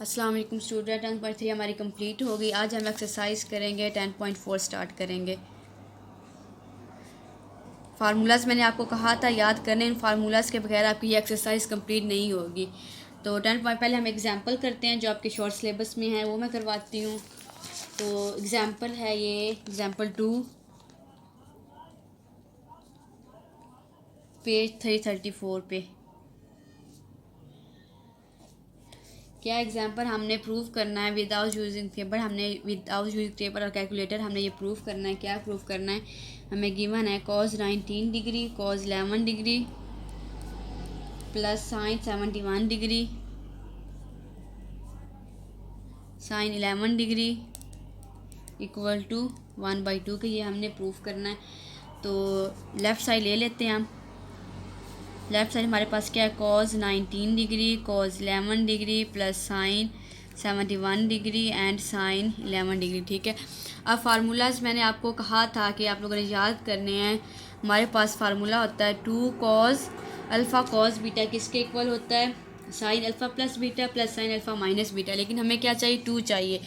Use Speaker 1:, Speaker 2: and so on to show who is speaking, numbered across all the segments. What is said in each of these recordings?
Speaker 1: अस्सलाम वालेकुम स्टूडेंट। अंक पर 3 हमारी कंप्लीट हो गई। आज हम एक्सरसाइज करेंगे 10.4 स्टार्ट करेंगे। फार्मूलाज़ मैंने आपको कहा था याद करने, इन फार्मूलाज़ के बगैर आपकी ये एक्सरसाइज कंप्लीट नहीं होगी। तो 10 पॉइंट पहले हम एग्जांपल करते हैं जो आपके शॉर्ट सिलेबस में है, वो मैं करवाती हूँ। तो एग्जांपल है ये एग्जांपल 2 पेज 334 पे। क्या एग्जांपल हमने प्रूव करना है विदाउट यूजिंग टेबल, हमने विदाउट यूजिंग टेबल और कैलकुलेटर हमने ये प्रूव करना है। क्या प्रूव करना है? हमें गिवन है cos 19 degree, cos 11 degree plus sine 71 degree, sine 11 degree equal to 1/2 के, ये हमने प्रूव करना है। तो लेफ़्ट साइड ले लेते हैं हम। लेफ़्ट साइड हमारे पास क्या है? cos 19 degree, cos 11 degree plus sine 71 degree and sine 11 degree. ठीक है। अब फार्मूलाज मैंने आपको कहा था कि आप लोगों ने याद करने हैं। हमारे पास फार्मूला होता है 2 cos अल्फ़ा cos बीटा किसके इक्वल होता है? Sine alpha plus beta plus sine alpha minus beta. लेकिन हमें क्या चाहिए? 2 चाहिए।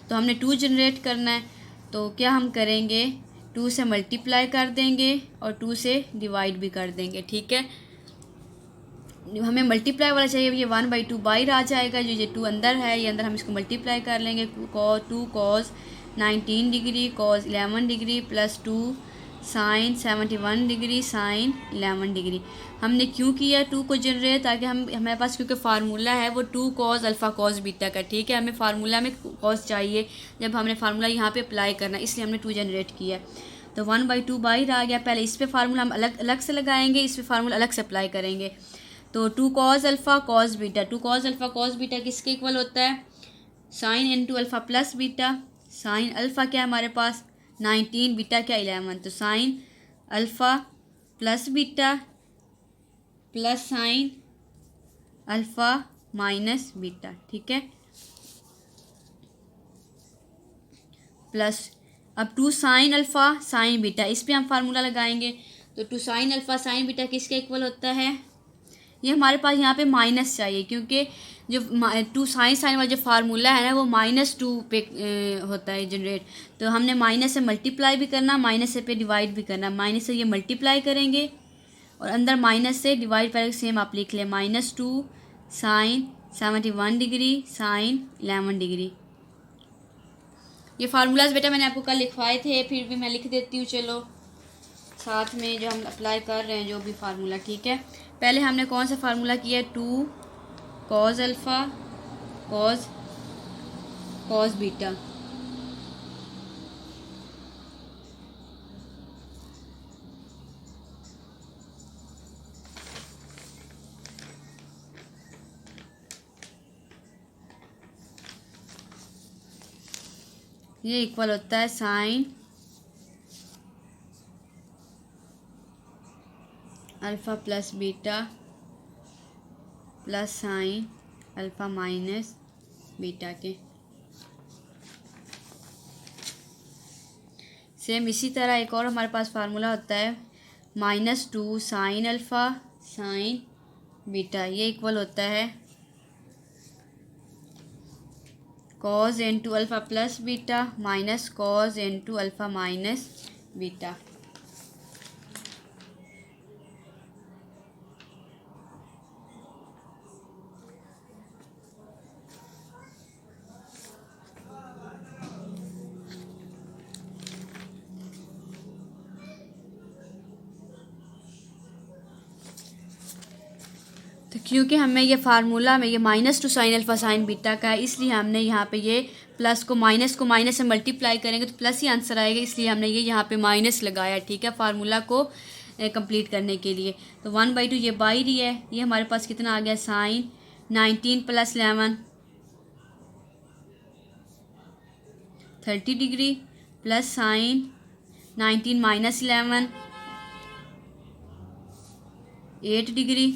Speaker 1: तो हमने 2 जनरेट करना है। तो क्या हम करेंगे? 2 से मल्टीप्लाई कर देंगे और 2 से डिवाइड भी कर देंगे। ठीक है। हमें मल्टीप्लाई वाला चाहिए, ये 1/2 बाहर आ जाएगा, जो ये 2 अंदर है, ये अंदर हम इसको मल्टीप्लाई कर लेंगे। 2 cos 19 degree cos 11 degree plus 2 sine 71 degree sine 11 degree. हमने क्यों किया 2 को जनरेट? ताकि हमारे पास क्योंकि फार्मूला है वो 2 cos अल्फ़ा cos बीटा का। ठीक है। हमें फार्मूला में cos चाहिए, जब हमने फार्मूला यहाँ पे अप्लाई करना, इसलिए हमने 2 जनरेट किया। तो 1/2 बाहर आ गया। पहले इस पे फार्मूला हम अलग अलग से लगाएंगे, इस पे फार्मूला अलग से अप्लाई करेंगे। तो 2 cos alpha cos beta, 2 cos alpha cos beta किसके इक्वल होता है? Sine into alpha plus beta. Sine alpha क्या है हमारे पास? 19, बीटा क्या 11। तो sine alpha plus beta plus sine alpha minus beta. ठीक है। प्लस अब 2 साइन अल्फ़ा साइन बीटा, इस पर हम फार्मूला लगाएंगे। तो 2 साइन अल्फ़ा साइन बीटा किसके इक्वल होता है? ये हमारे पास यहाँ पे माइनस चाहिए, क्योंकि जो 2 साइन साइन वाला जो फार्मूला है ना वो -2 पे होता है जनरेट। तो हमने माइनस से मल्टीप्लाई भी करना, माइनस से पे डिवाइड भी करना। माइनस से ये मल्टीप्लाई करेंगे और अंदर माइनस से डिवाइड पर सेम आप लिख लें, -2 साइन 71 डिग्री साइन 11 डिग्री। ये फार्मूलाज बेटा मैंने आपको कल लिखवाए थे, फिर भी मैं लिख देती हूँ। चलो साथ में जो हम अप्लाई कर रहे हैं जो भी फार्मूला। ठीक है। पहले हमने कौन सा फार्मूला किया? 2 cos अल्फ़ा cos बीटा। ये इक्वल होता है sine alpha plus beta plus sine alpha minus beta के। सेम इसी तरह एक और हमारे पास फार्मूला होता है -2 साइन अल्फ़ा साइन बीटा। ये इक्वल होता है cos into alpha plus beta minus cos into alpha minus beta. तो क्योंकि हमें ये फार्मूला में ये -2 साइन अल्फ़ा साइन बीटा का है, इसलिए हमने यहाँ पे ये प्लस को माइनस से मल्टीप्लाई करेंगे तो प्लस ही आंसर आएगा, इसलिए हमने ये यहाँ पे माइनस लगाया। ठीक है। फार्मूला को कंप्लीट करने के लिए। तो 1/2 ये बाहर ही है, ये हमारे पास कितना आ गया? Sine 19 plus 11 30 degree plus sine 19 minus 11 8 degree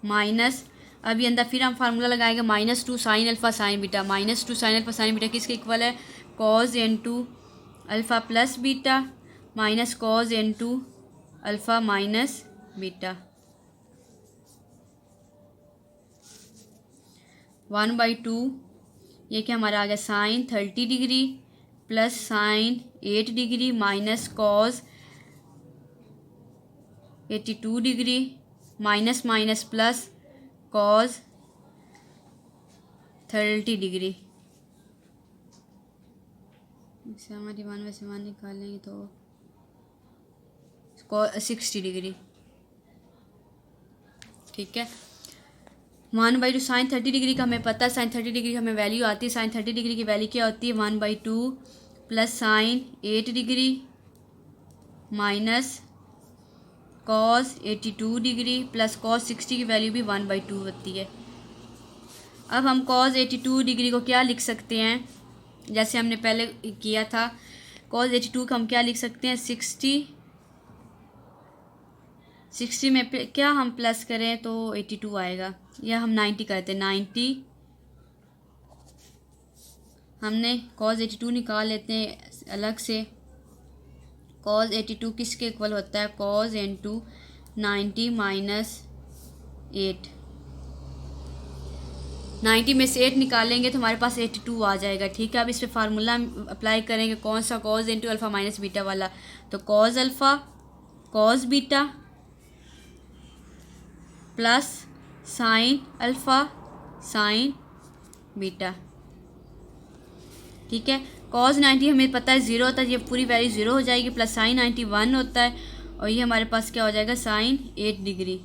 Speaker 1: minus, अभी अंदर फिर हम फार्मूला लगाएंगे -2 sine alpha sine beta. -2 sine alpha sine beta किसके इक्वल है? cos into alpha plus beta minus cos into alpha minus beta. 1/2 ये क्या हमारा आ गया sine 30 degree plus sine 8 degree minus cos 82 degree minus minus plus cos 30 degree. इससे हमारी 1 में से 1 निकालेंगे तो 60 डिग्री। ठीक है, 1/2 साइन 30 डिग्री का हमें पता है, साइन 30 डिग्री की हमें वैल्यू आती है। साइन 30 डिग्री की वैल्यू क्या होती है 1/2 plus sine 8 degree minus cos 82 degree plus cos 60 की वैल्यू भी 1/2 होती है। अब हम कॉस 82 डिग्री को क्या लिख सकते हैं, जैसे हमने पहले किया था, कॉस 82 का हम क्या लिख सकते हैं 60 में क्या हम प्लस करें तो 82 आएगा, या हम 90 करते हैं 90। हमने कॉस 82 निकाल लेते हैं अलग से। कॉस 82 किसके इक्वल होता है, कॉस इनटू 90 माइनस 8। 90 में से 8 निकालेंगे तो हमारे पास 82 आ जाएगा। ठीक है, अब इस पर फार्मूला अप्लाई करेंगे, कौन सा, cos into alpha minus beta वाला। तो cos alpha cos beta plus sign alpha sine beta. ठीक है, कॉस 90 हमें पता है 0 होता है, ये पूरी वैल्यू 0 हो जाएगी, प्लस साइन 90 1 होता है, और ये हमारे पास क्या हो जाएगा साइन 8 डिग्री।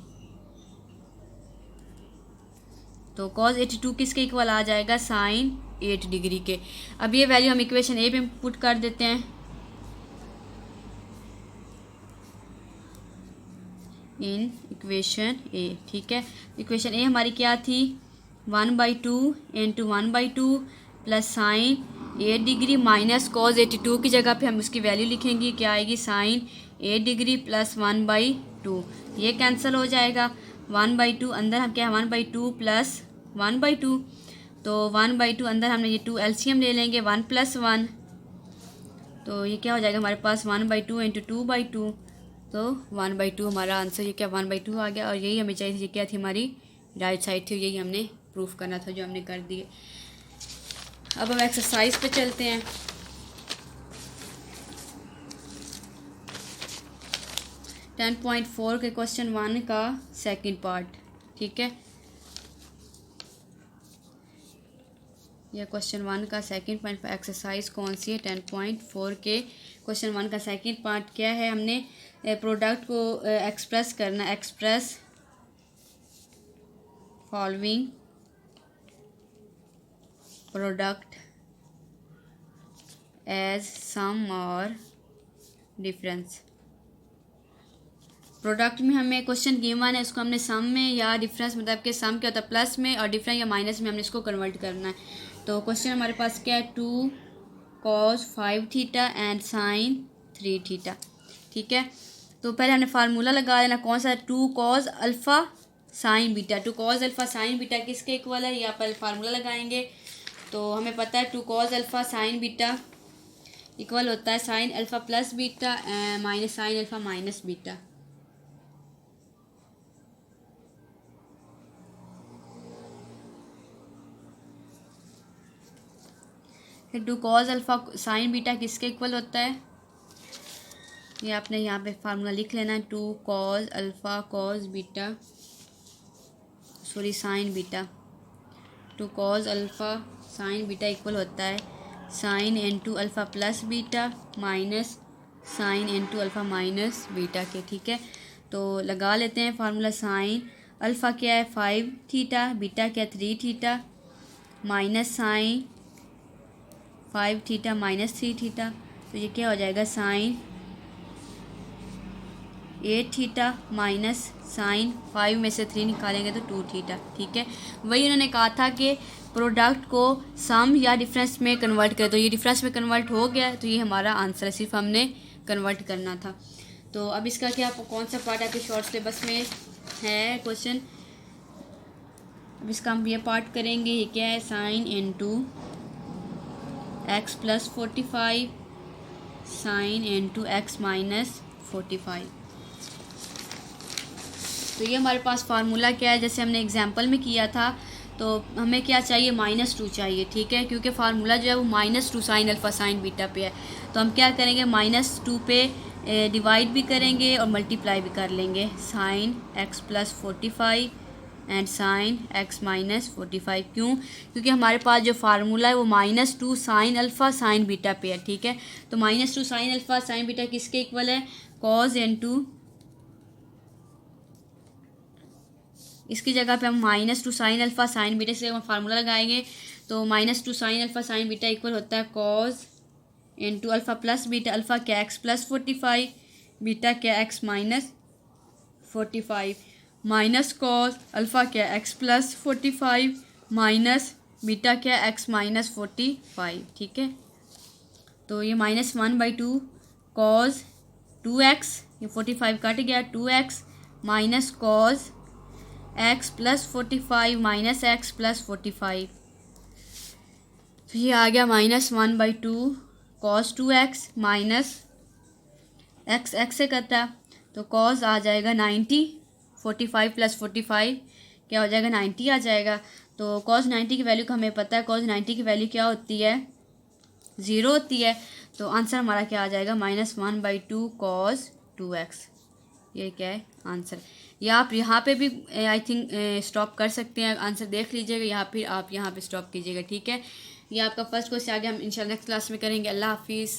Speaker 1: तो कॉस 82 किसके इक्वल आ जाएगा साइन 8 डिग्री के। अब ये वैल्यू हम इक्वेशन ए में पुट कर देते हैं। इन इक्वेशन ए, ठीक है, इक्वेशन ए हमारी क्या थी 1/2 into 1/2 plus sine 8 degree minus cos 82 की जगह पे हम उसकी वैल्यू लिखेंगे, क्या आएगी साइन 8 डिग्री प्लस 1/2। ये कैंसिल हो जाएगा, 1/2 अंदर हम क्या है 1/2 प्लस 1/2, तो 1/2 अंदर हमने ये 2 एलसीएम ले लेंगे 1 + 1, तो ये क्या हो जाएगा हमारे पास 1/2 इंटू 2/2, तो 1/2 हमारा आंसर ये क्या 1/2 आ गया। और यही हमें चाहिए थी, ये क्या थी हमारी राइट साइड थी, यही हमने प्रूफ करना था जो हमने कर दिए। अब हम एक्सरसाइज पे चलते हैं। टेन 10.4 के क्वेश्चन 1 का सेकंड पार्ट। ठीक है, यह क्वेश्चन 1 का सेकंड पार्ट एक्सरसाइज कौन सी है 10.4 के क्वेश्चन 1 का सेकंड पार्ट क्या है, हमने प्रोडक्ट को एक्सप्रेस करना, एक्सप्रेस फॉलोइंग प्रोडक्ट एज सम और डिफरेंस। प्रोडक्ट में हमें क्वेश्चन गिवन है, इसको हमने सम में या डिफरेंस, मतलब कि सम क्या होता है प्लस में और डिफरेंस या माइनस में, हमने इसको कन्वर्ट करना है। तो क्वेश्चन हमारे पास क्या है 2 cos 5 theta and sine 3 theta. ठीक है, तो पहले हमने फार्मूला लगा लेना, कौन सा 2 cos alpha sine beta. 2 cos alpha sine beta किसके इक्वल है, यहाँ पर फार्मूला लगाएंगे। तो हमें पता है 2 cos alpha sine beta equal होता है sine alpha plus beta minus sine alpha minus beta. फिर 2 cos अल्फ़ा साइन बीटा किसके इक्वल होता है, ये आपने यहाँ पे फार्मूला लिख लेना है 2 cos alpha cos beta sine beta. 2 cos alpha sine beta equal होता है sine into alpha plus beta minus sine into alpha minus beta के। ठीक है, तो लगा लेते हैं फार्मूला। साइन अल्फ़ा क्या है 5 थीटा, बीटा क्या है 3 theta, minus sine 5 theta minus 3 theta, तो ये क्या हो जाएगा साइन 8 थीटा माइनस साइन 5 में से 3 निकालेंगे तो 2 थीटा। ठीक है, वही उन्होंने कहा था कि प्रोडक्ट को सम या डिफरेंस में कन्वर्ट करें, तो ये डिफरेंस में कन्वर्ट हो गया, तो ये हमारा आंसर है, सिर्फ हमने कन्वर्ट करना था। तो अब इसका क्या कौन सा पार्ट आपके शॉर्ट सिलेबस में है क्वेश्चन, अब इसका हम ये पार्ट करेंगे। ये क्या है sine into x + 45 sine into x minus 45। तो ये हमारे पास फार्मूला क्या है, जैसे हमने एग्जांपल में किया था, तो हमें क्या चाहिए, -2 चाहिए, ठीक है, क्योंकि फार्मूला जो है वो -2 साइन अल्फ़ा साइन बीटा पे है। तो हम क्या करेंगे, -2 पे डिवाइड भी करेंगे और मल्टीप्लाई भी कर लेंगे, sine x + 45 and sine x - 45। क्यों? क्योंकि हमारे पास जो फार्मूला है वो -2 साइन अल्फ़ा साइन बीटा पे है, ठीक है। तो -2 साइन अल्फ़ा साइन बीटा किसके इक्वल है, कॉज n2, इसकी जगह पे हम -2 साइन अल्फ़ा साइन बीटा से फार्मूला लगाएंगे। तो -2 sine alpha sine beta equal होता है cause n2 alpha plus beta, alpha क्या x + 45, बीटा क्या x - 45, माइनस कॉज अल्फ़ा क्या x + 45 माइनस बीटा क्या x - 45, ठीक है। तो ये -1/2 कॉज 2x, ये 45 कट गया, 2x minus cos x + 45 minus x + 45, तो ये आ गया -1/2 कॉस 2x माइनस x से करता है तो कॉस आ जाएगा 90, 45 + 45 क्या हो जाएगा, 90 आ जाएगा। तो कॉस 90 की वैल्यू का हमें पता है, कॉस 90 की वैल्यू क्या होती है, 0 होती है। तो आंसर हमारा क्या आ जाएगा, -1/2 कॉस 2x, ये क्या है आंसर। या आप यहाँ पे भी आई थिंक स्टॉप कर सकते हैं, आंसर देख लीजिएगा, या फिर आप यहाँ पे स्टॉप कीजिएगा, ठीक है। ये आपका फर्स्ट क्वेश्चन आगे हम इंशाल्लाह नेक्स्ट क्लास में करेंगे। अल्लाह हाफिज़।